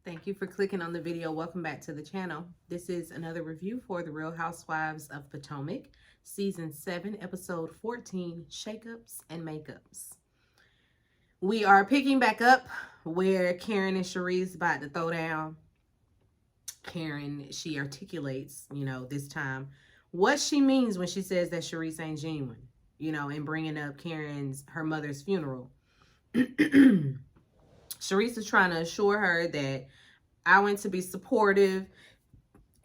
Thank you for clicking on the video. Welcome back to the channel. This is another review for The Real Housewives of Potomac, Season 7, Episode 14, Shakeups and Makeups. We are picking back up where Karen and Sharice about to throw down. Karen, she articulates, this time, what she means when she says that Sharice ain't genuine, and bringing up her mother's funeral. Sharice is trying to assure her that I went to be supportive,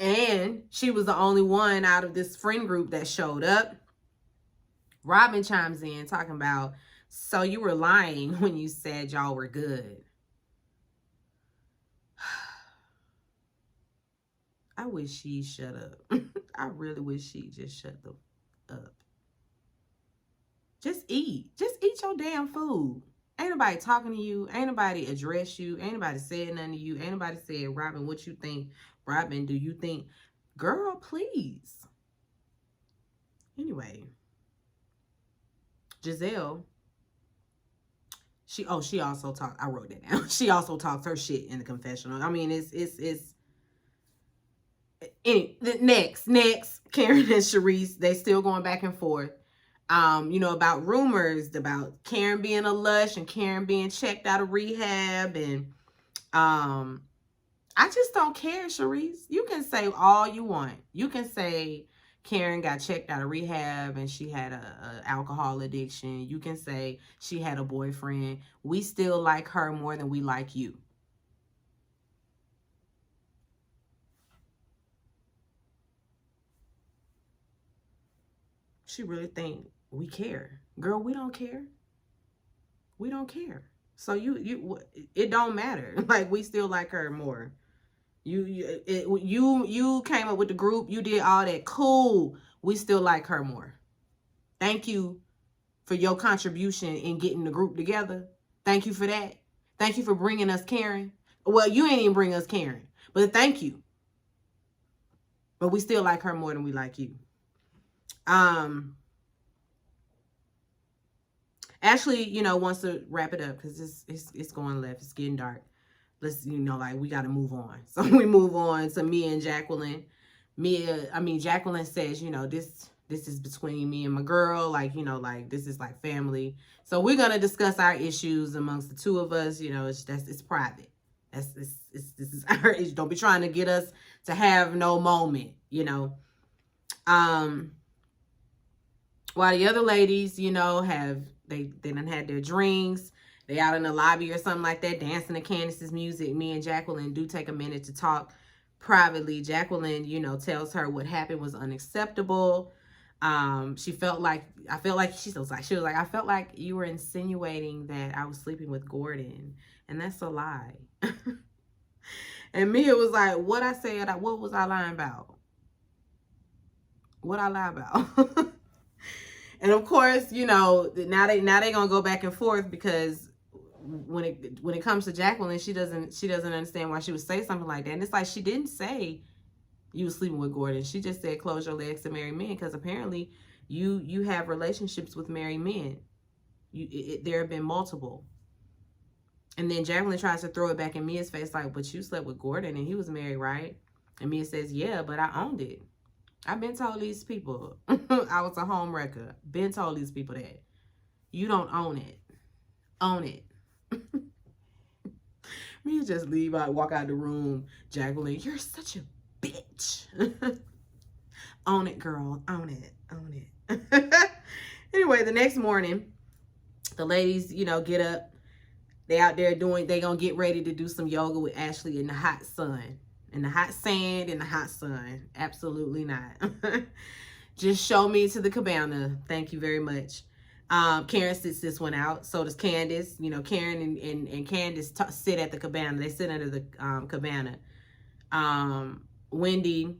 and she was the only one out of this friend group that showed up. Robin chimes in talking about, so you were lying when you said y'all were good. I wish she'd shut up. I really wish she'd just shut up. Just eat. Just eat your damn food. Ain't nobody talking to you. Ain't nobody address you. Ain't nobody said nothing to you. Ain't nobody said, Robin, what you think? Robin, do you think? Girl, please. Anyway. Giselle. She also talked. I wrote that down. She also talked her shit in the confessional. I mean, next, Karen and Sharice, they still going back and forth. About rumors about Karen being a lush and Karen being checked out of rehab. And I just don't care, Sharice. You can say all you want. You can say Karen got checked out of rehab and she had a alcohol addiction. You can say she had a boyfriend. We still like her more than we like you. She really think we care. Girl, we don't care. We don't care. So it don't matter. Like, we still like her more. You came up with the group. You did all that. Cool. We still like her more. Thank you for your contribution in getting the group together. Thank you for that. Thank you for bringing us Karen. Well, you ain't even bring us Karen, but thank you. But we still like her more than we like you. Ashley, wants to wrap it up because it's going left. It's getting dark. Let's, we got to move on. So we move on to Mia and Jacqueline. Jacqueline says, this is between me and my girl. This is like family. So we're going to discuss our issues amongst the two of us. It's private. This is our issue. Don't be trying to get us to have no moment, While the other ladies, they done had their drinks. They out in the lobby or something like that, dancing to Candace's music. Me and Jacqueline do take a minute to talk privately. Jacqueline, tells her what happened was unacceptable. I felt like you were insinuating that I was sleeping with Gordon, and that's a lie. And Mia was like, what I said, what was I lying about? What I lie about? And of course, now they gonna go back and forth because when it comes to Jacqueline, she doesn't understand why she would say something like that. And it's like, she didn't say you was sleeping with Gordon. She just said close your legs to married men, because apparently you have relationships with married men. There have been multiple. And then Jacqueline tries to throw it back in Mia's face like, but you slept with Gordon and he was married, right? And Mia says, yeah, but I owned it. I've been told these people I was a home wrecker. Been told these people that. You don't own it. Own it. Mia just walk out the room. Jacqueline, you're such a bitch. Own it, girl. Own it. Own it. Anyway, the next morning, the ladies, get up. They out there they gonna get ready to do some yoga with Ashley in the hot sun. In the hot sand, in the hot sun. Absolutely not. Just show me to the cabana. Thank you very much. Karen sits this one out. So does Candace. Karen and Candace sit at the cabana. They sit under the cabana. Wendy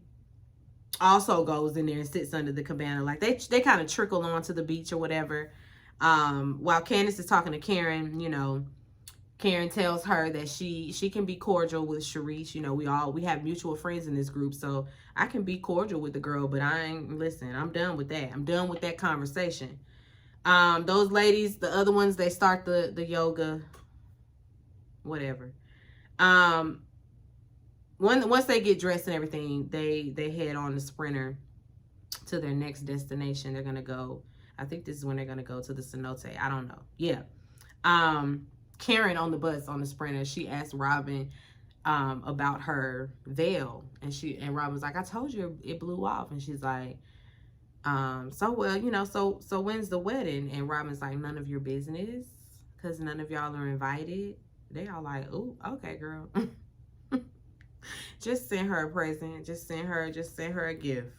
also goes in there and sits under the cabana. Like, they kind of trickle onto the beach or whatever. While Candace is talking to Karen, Karen tells her that she can be cordial with Sharice. We have mutual friends in this group, so I can be cordial with the girl, but I'm done with that. I'm done with that conversation. Those ladies, the other ones, they start the yoga, whatever. once they get dressed and everything, they head on the Sprinter to their next destination. They're gonna go. I think this is when they're gonna go to the cenote. I don't know. Yeah. Karen on the bus on the Sprinter, she asked Robin about her veil, and Robin was like, "I told you it blew off," and she's like, so well, so when's the wedding? And Robin's like, none of your business, because none of y'all are invited. They all like, oh, okay, girl. Just send her a present. Just send her a gift.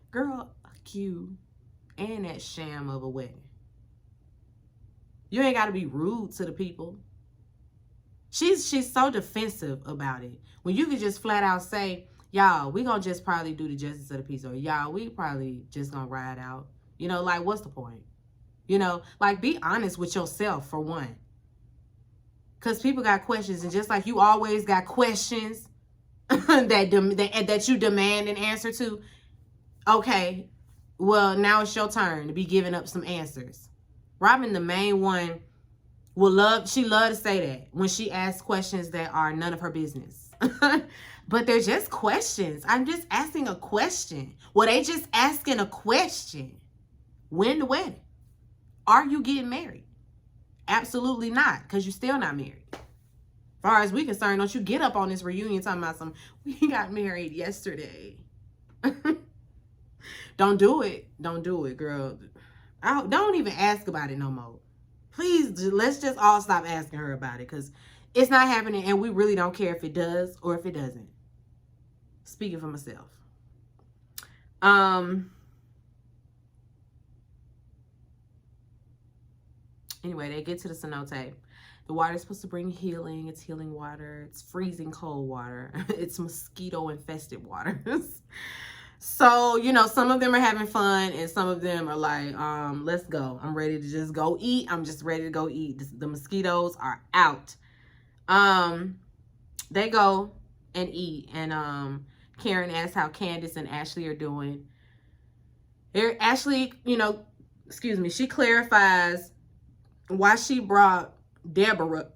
Girl, you and that sham of a wedding. You ain't got to be rude to the people. She's so defensive about it. When you could just flat out say, y'all, we gonna just probably do the justice of the peace, or y'all, we probably just gonna ride out. Like, what's the point? Like, be honest with yourself for one. Because people got questions, and just like you always got questions that you demand an answer to, okay, well, now it's your turn to be giving up some answers. Robin, the main one, she love to say that when she asks questions that are none of her business. But they're just questions. I'm just asking a question. Well, they just asking a question. When the wedding? Are you getting married? Absolutely not, because you're still not married. As far as we concerned, don't you get up on this reunion talking about we got married yesterday. Don't do it. Don't do it, girl. Don't even ask about it no more. Please, let's just all stop asking her about it, because it's not happening, and we really don't care if it does or if it doesn't. Speaking for myself. Anyway, they get to the cenote. The water is supposed to bring healing. It's healing water. It's freezing cold water. It's mosquito-infested waters. So, some of them are having fun, and some of them are like, let's go. I'm ready to just go eat. I'm just ready to go eat. The mosquitoes are out. They go and eat, and Karen asks how Candace and Ashley are doing. Ashley, she clarifies why she brought Deborah.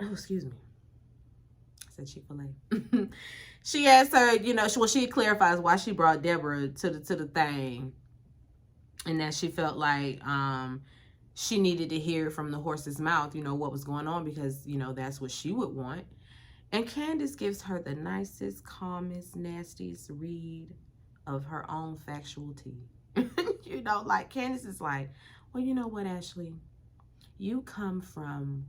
Oh, excuse me. I said Chick-fil-A. She asked her, she clarifies why she brought Deborah to the thing, and that she felt like she needed to hear from the horse's mouth, what was going on, because that's what she would want. And Candace gives her the nicest, calmest, nastiest read of her own factual tea. Like Candace is like, well, you know what, Ashley? You come from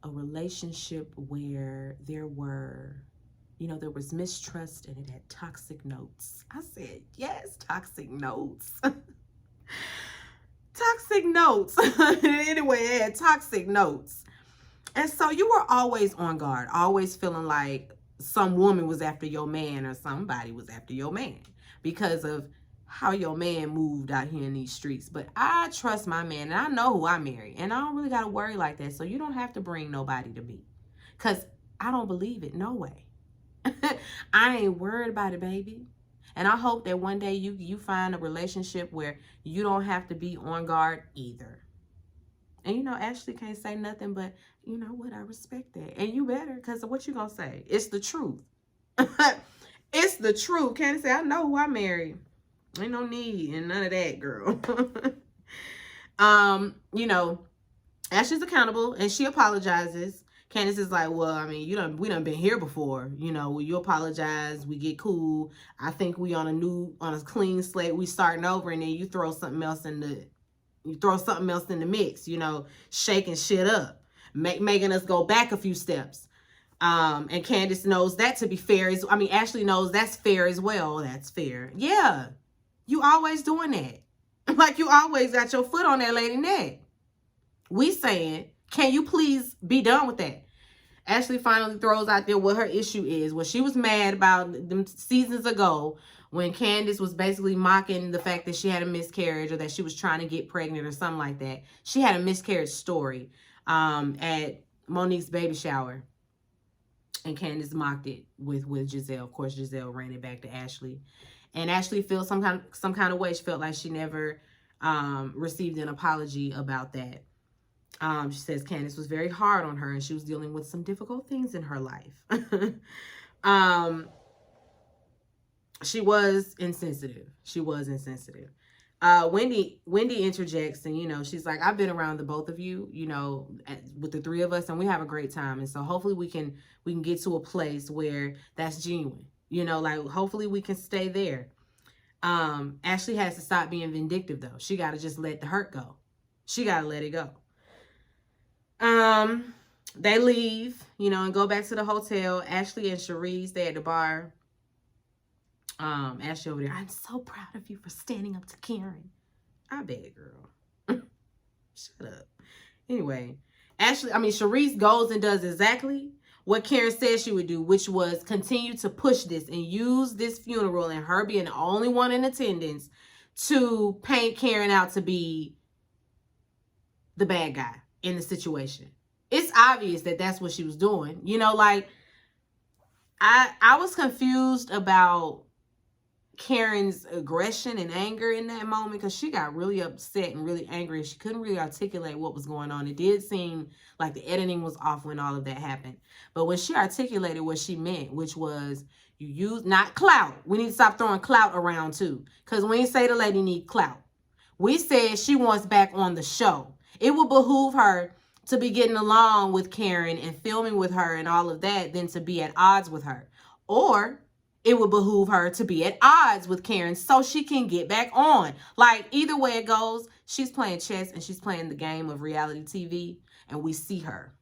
a relationship where there was mistrust and it had toxic notes. I said, yes, toxic notes. Toxic notes. Anyway, it had toxic notes. And so you were always on guard, always feeling like some woman was after your man or somebody was after your man because of how your man moved out here in these streets. But I trust my man, and I know who I marry, and I don't really got to worry like that. So you don't have to bring nobody to me, because I don't believe it. No way. I ain't worried about it, baby. And I hope that one day you find a relationship where you don't have to be on guard either. And Ashley can't say nothing but, you know what, I respect that. And you better, because of what you gonna say. It's the truth. It's the truth. Can't say, I know who I married. Ain't no need and none of that, girl. Ashley's accountable and she apologizes. Candace is like, well, I mean, we done been here before. You apologize, we get cool. I think we on a clean slate. We starting over, and then you throw something else in the mix, shaking shit up, making us go back a few steps. And Candace knows that to be fair. Ashley knows that's fair as well. That's fair. Yeah. You always doing that. Like you always got your foot on that lady neck. We saying, can you please be done with that? Ashley finally throws out there what her issue is. What she was mad about them seasons ago, when Candace was basically mocking the fact that she had a miscarriage, or that she was trying to get pregnant or something like that. She had a miscarriage story at Monique's baby shower. And Candace mocked it with Giselle. Of course, Giselle ran it back to Ashley. And Ashley feels some kind of way. She felt like she never received an apology about that. She says Candace was very hard on her, and she was dealing with some difficult things in her life. Um, she was insensitive. She was insensitive. Wendy interjects, and she's like, I've been around the both of you, with the three of us, and we have a great time. And so hopefully we can get to a place where that's genuine. Like hopefully we can stay there. Ashley has to stop being vindictive though. She got to just let the hurt go. She got to let it go. They leave, and go back to the hotel. Ashley and Cherise, they at the bar. Ashley over there, I'm so proud of you for standing up to Karen. I bet, girl. Shut up. Anyway, Cherise goes and does exactly what Karen said she would do, which was continue to push this and use this funeral and her being the only one in attendance to paint Karen out to be the bad guy in the situation. It's obvious that that's what she was doing. Like, I was confused about Karen's aggression and anger in that moment, because she got really upset and really angry, and she couldn't really articulate what was going on. It did seem like the editing was off when all of that happened. But when she articulated what she meant, which was, you use not clout. We need to stop throwing clout around too, because we ain't say the lady need clout. We said she wants back on the show. It would behoove her to be getting along with Karen and filming with her and all of that than to be at odds with her. Or it would behoove her to be at odds with Karen so she can get back on. Like, either way it goes, she's playing chess and she's playing the game of reality TV, and we see her.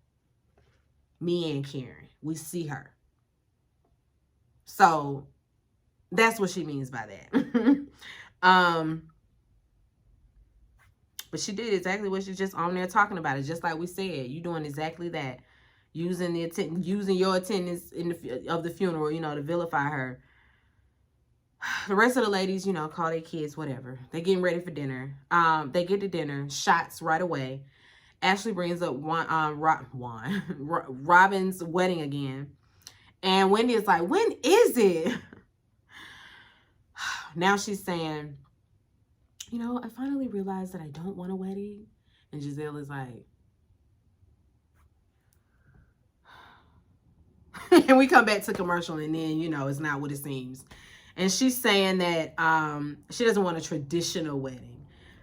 Me and Karen, we see her. So that's what she means by that. But she did exactly what she's just on there talking about it. Just like we said, you doing exactly that. Using your attendance of the funeral, to vilify her. The rest of the ladies, call their kids, whatever. They getting ready for dinner. They get to dinner, shots right away. Ashley brings up Robin's wedding again. And Wendy is like, when is it? Now she's saying, I finally realized that I don't want a wedding. And Giselle is like, and we come back to commercial, and then, it's not what it seems. And she's saying that she doesn't want a traditional wedding.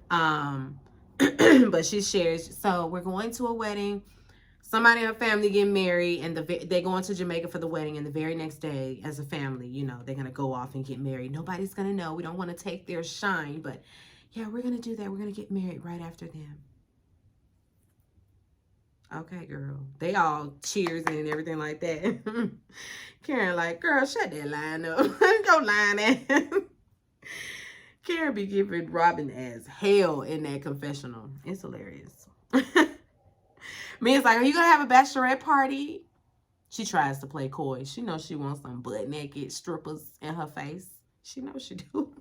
But she shares, so we're going to a wedding. Somebody in her family getting married, and they're going to Jamaica for the wedding, and the very next day, as a family, they're going to go off and get married. Nobody's going to know. We don't want to take their shine, but yeah, we're going to do that. We're going to get married right after them. Okay, girl. They all cheers and everything like that. Karen like, girl, shut that line up. Go line that. Karen be giving Robin as hell in that confessional. It's hilarious. Mia's like, are you going to have a bachelorette party? She tries to play coy. She knows she wants some butt naked strippers in her face. She knows she do.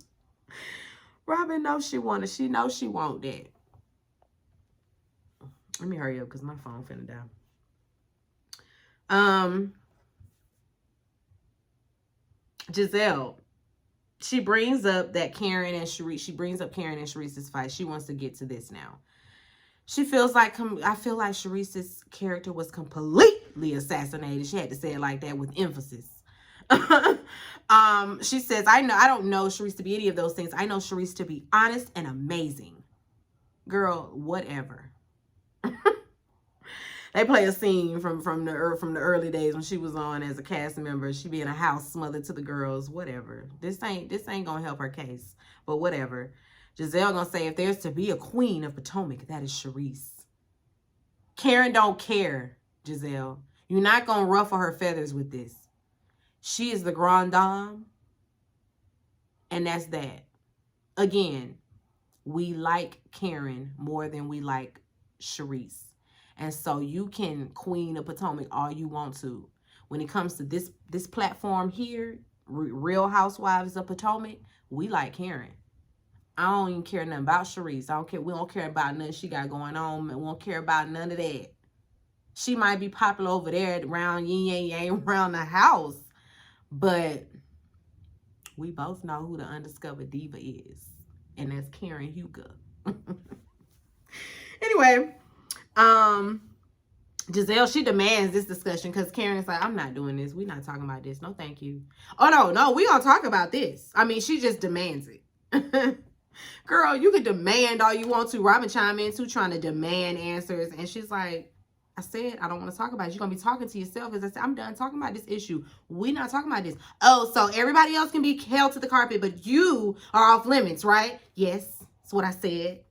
Robin knows she want it. She knows she want that. Let me hurry up because my phone finna die. Giselle, she brings up that Karen and Sharice, she brings up Karen and Sharice's fight. She wants to get to this now. She feels like, I feel like Sharice's character was completely assassinated. She had to say it like that with emphasis. She says, I don't know Sharice to be any of those things. I know Sharice to be honest and amazing. Girl, whatever. They play a scene from the early days when she was on as a cast member. She being a house mother to the girls, whatever. This ain't gonna help her case, but whatever. Giselle gonna say, if there's to be a queen of Potomac, that is Sharice. Karen don't care, Giselle. You're not gonna ruffle her feathers with this. She is the grande dame, and that's that. Again, we like Karen more than we like Sharice. And so you can queen of Potomac all you want to. When it comes to this platform here, Real Housewives of Potomac, we like Karen. I don't even care nothing about Sharice. I don't care. We don't care about nothing she got going on. We won't care about none of that. She might be popular over there around yin yang yang around the house, but we both know who the undiscovered diva is, and that's Karen Huger. Anyway, Giselle, she demands this discussion because Karen is like, I'm not doing this. We're not talking about this. No, thank you. Oh, no, we gonna talk about this. I mean, she just demands it. Girl, you can demand all you want to. Robin chime in too, trying to demand answers. And she's like, I said, I don't want to talk about it. You're going to be talking to yourself. As I said, I'm done talking about this issue. We're not talking about this. Oh, so everybody else can be held to the carpet, but you are off limits, right? Yes, that's what I said.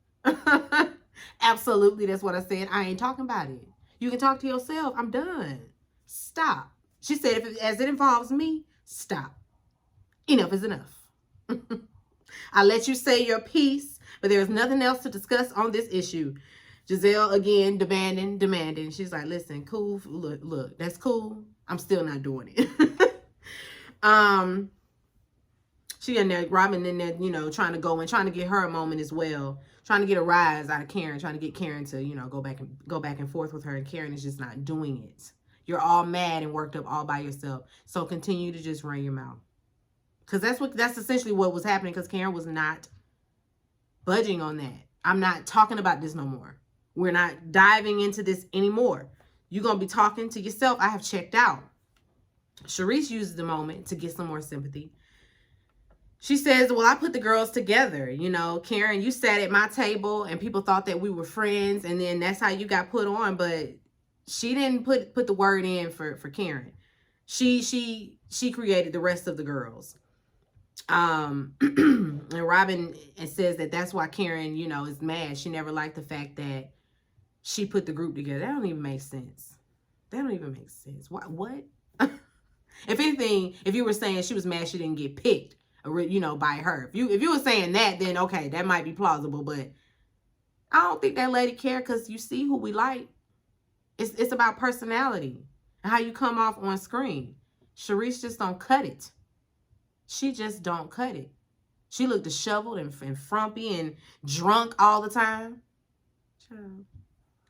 Absolutely, that's what I said. I ain't talking about it. You can talk to yourself. I'm done. Stop. She said, as it involves me, stop. Enough is enough. I let you say your piece, but there is nothing else to discuss on this issue. Giselle, again, demanding. She's like, listen, cool. Look, that's cool. I'm still not doing it. She in there, Robin in there, you know, trying to get her a moment as well. Trying to get a rise out of Karen, trying to get Karen to, you know, go back and forth with her, and Karen is just not doing it. You're all mad and worked up all by yourself. So continue to just run your mouth. Because that's essentially what was happening, because Karen was not budging on that. I'm not talking about this no more. We're not diving into this anymore. You're going to be talking to yourself. I have checked out. Sharice uses the moment to get some more sympathy. She says, well, I put the girls together. You know, Karen, you sat at my table and people thought that we were friends, and then that's how you got put on. But she didn't put the word in for Karen. She created the rest of the girls. And Robin says that that's why Karen, you know, is mad. She never liked the fact that she put the group together. That don't even make sense. That don't even make sense. What? If anything, if you were saying she was mad she didn't get picked, you know, by her. If you were saying that, then okay, that might be plausible. But I don't think that lady cared, because you see who we like. It's about personality and how you come off on screen. Sharice just don't cut it. She just don't cut it. She looked disheveled and frumpy and drunk all the time.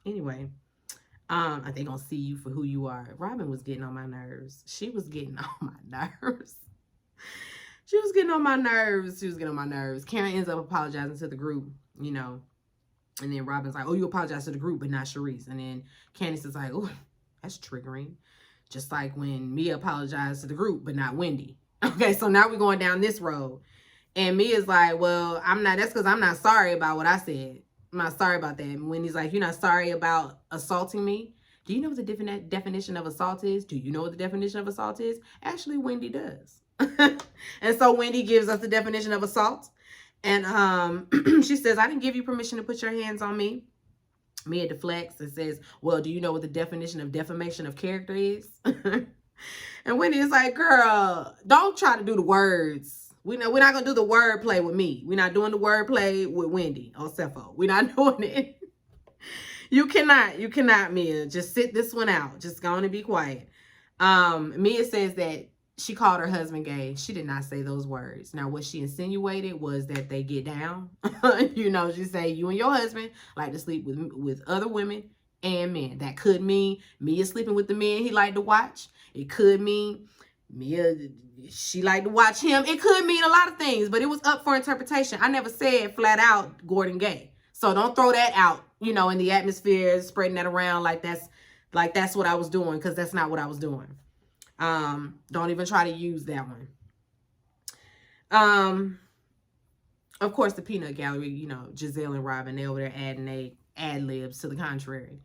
Anyway, I think I'll see you for who you are. Robin was getting on my nerves. She was getting on my nerves. She was getting on my nerves. Karen ends up apologizing to the group, you know. And then Robin's like, oh, you apologize to the group, but not Sharice. And then Candace is like, oh, that's triggering. Just like when Mia apologized to the group, but not Wendy. Okay, so now we're going down this road. And Mia's like, well, that's because I'm not sorry about what I said. I'm not sorry about that. And Wendy's like, you're not sorry about assaulting me? Do you know what the definition of assault is? Do you know what the definition of assault is? Actually, Wendy does. And so Wendy gives us the definition of assault. And she says, I didn't give you permission to put your hands on me. Mia deflects and says, well, do you know what the definition of defamation of character is? And Wendy is like, girl, don't try to do the words. We're not going to do the word play with me. We're not doing the word play with Wendy or Cepho. We're not doing it. You cannot, Mia. Just sit this one out. Just go on and be quiet. Mia says that she called her husband gay. She did not say those words. Now, what she insinuated was that they get down. You know, she said, you and your husband like to sleep with other women and men. That could mean Mia sleeping with the men he liked to watch. It could mean Mia, she liked to watch him. It could mean a lot of things, but it was up for interpretation. I never said flat out Gordon gay. So don't throw that out, you know, in the atmosphere, spreading that around like that's what I was doing, because that's not what I was doing. Don't even try to use that one. Of course, the peanut gallery, you know, Giselle and Robin, they over there adding they ad-libs to the contrary.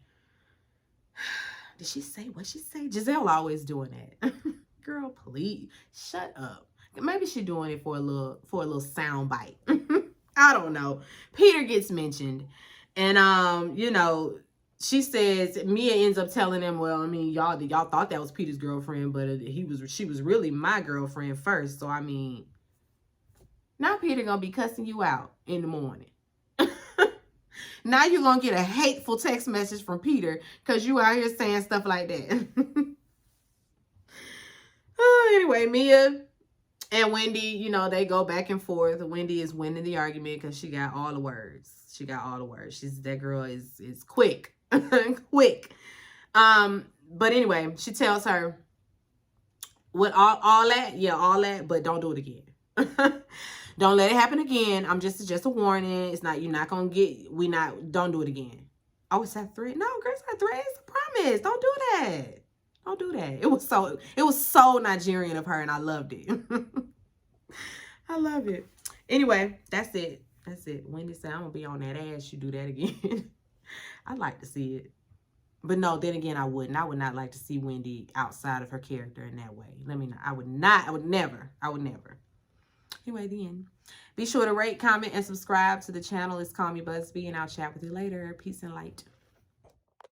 Did she say what she say? Giselle always doing that. Girl, please shut up. Maybe she doing it for a little sound bite. I don't know. Peter gets mentioned, and you know, she says Mia ends up telling him, well, I mean, y'all thought that was Peter's girlfriend, but she was really my girlfriend first. So I mean, now Peter gonna be cussing you out in the morning. Now you're gonna get a hateful text message from Peter because you out here saying stuff like that. Anyway, Mia and Wendy, you know, they go back and forth. Wendy is winning the argument because she got all the words. That girl is quick. Quick. But anyway, she tells her what all that, yeah, all that, but don't do it again. Don't let it happen again. I'm just a warning. It's not, you're not gonna get, don't do it again. Oh, it's that thread. No, girl, it's not thread. It's a promise. Don't do that. Don't do that. It was so Nigerian of her, and I loved it. I love it. Anyway, that's it. That's it. Wendy said, I'm going to be on that ass. You do that again. I'd like to see it. But no, then again, I wouldn't. I would not like to see Wendy outside of her character in that way. Let me know. I would never. Anyway, the end. Be sure to rate, comment, and subscribe to the channel. It's Call Me Busby, and I'll chat with you later. Peace and light.